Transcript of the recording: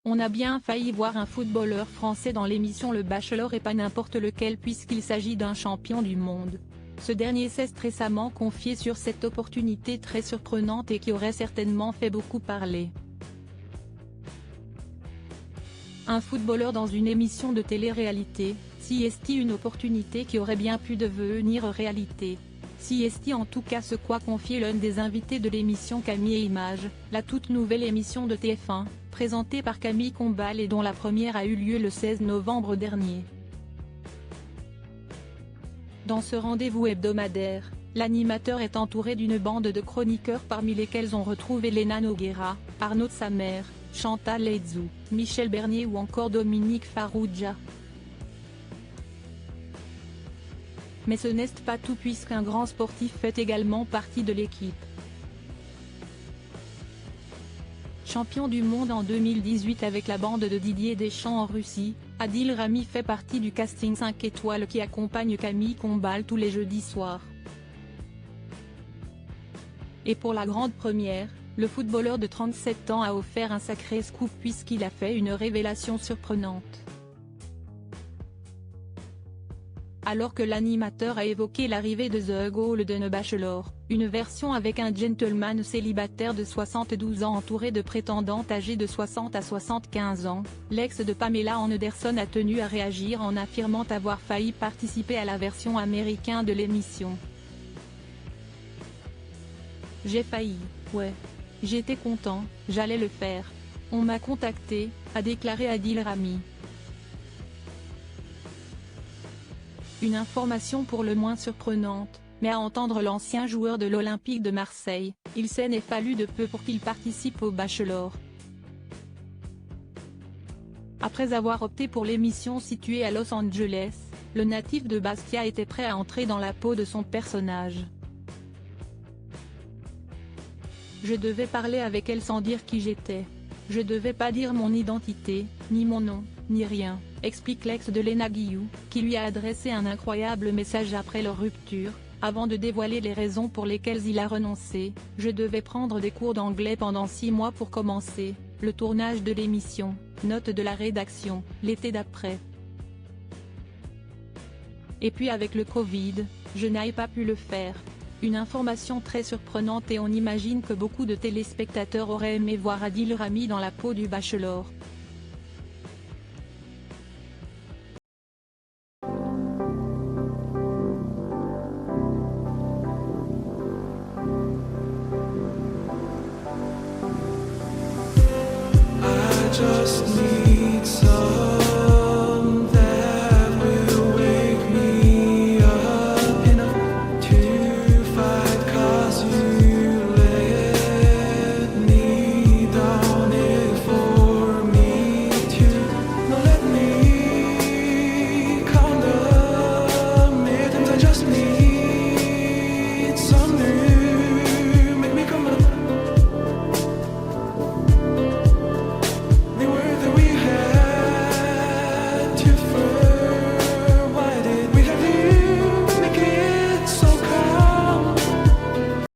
On a bien failli voir un footballeur français dans l'émission Le Bachelor et pas n'importe lequel puisqu'il s'agit d'un champion du monde. Ce dernier s'est récemment confié sur cette opportunité très surprenante et qui aurait certainement fait beaucoup parler. Un footballeur dans une émission de télé-réalité, si est-ce une opportunité qui aurait bien pu devenir réalité? Si est en tout cas ce qu'a confié l'un des invités de l'émission Camille et Images, la toute nouvelle émission de TF1, présentée par Camille Combal et dont la première a eu lieu le 16 novembre dernier. Dans ce rendez-vous hebdomadaire, l'animateur est entouré d'une bande de chroniqueurs parmi lesquels on retrouve Elena Noguera, Arnaud de Samer, Chantal Laizou, Michel Bernier ou encore Dominique Farrugia. Mais ce n'est pas tout puisqu'un grand sportif fait également partie de l'équipe. Champion du monde en 2018 avec la bande de Didier Deschamps en Russie, Adil Rami fait partie du casting 5 étoiles qui accompagne Camille Combal tous les jeudis soirs. Et pour la grande première, le footballeur de 37 ans a offert un sacré scoop puisqu'il a fait une révélation surprenante. Alors que l'animateur a évoqué l'arrivée de The Golden Bachelor, une version avec un gentleman célibataire de 72 ans entouré de prétendantes âgées de 60 à 75 ans, l'ex de Pamela Anderson a tenu à réagir en affirmant avoir failli participer à la version américaine de l'émission. J'ai failli, ouais. J'étais content, j'allais le faire. On m'a contacté, a déclaré Adil Rami. Une information pour le moins surprenante, mais à entendre l'ancien joueur de l'Olympique de Marseille, il s'en est fallu de peu pour qu'il participe au Bachelor. Après avoir opté pour l'émission située à Los Angeles, le natif de Bastia était prêt à entrer dans la peau de son personnage. Je devais parler avec elle sans dire qui j'étais. Je devais pas dire mon identité, ni mon nom, ni rien, explique l'ex de Léna Guillou, qui lui a adressé un incroyable message après leur rupture, avant de dévoiler les raisons pour lesquelles il a renoncé. Je devais prendre des cours d'anglais pendant 6 mois pour commencer le tournage de l'émission, note de la rédaction, l'été d'après. Et puis avec le Covid, je n'ai pas pu le faire. Une information très surprenante et on imagine que beaucoup de téléspectateurs auraient aimé voir Adil Rami dans la peau du Bachelor. Just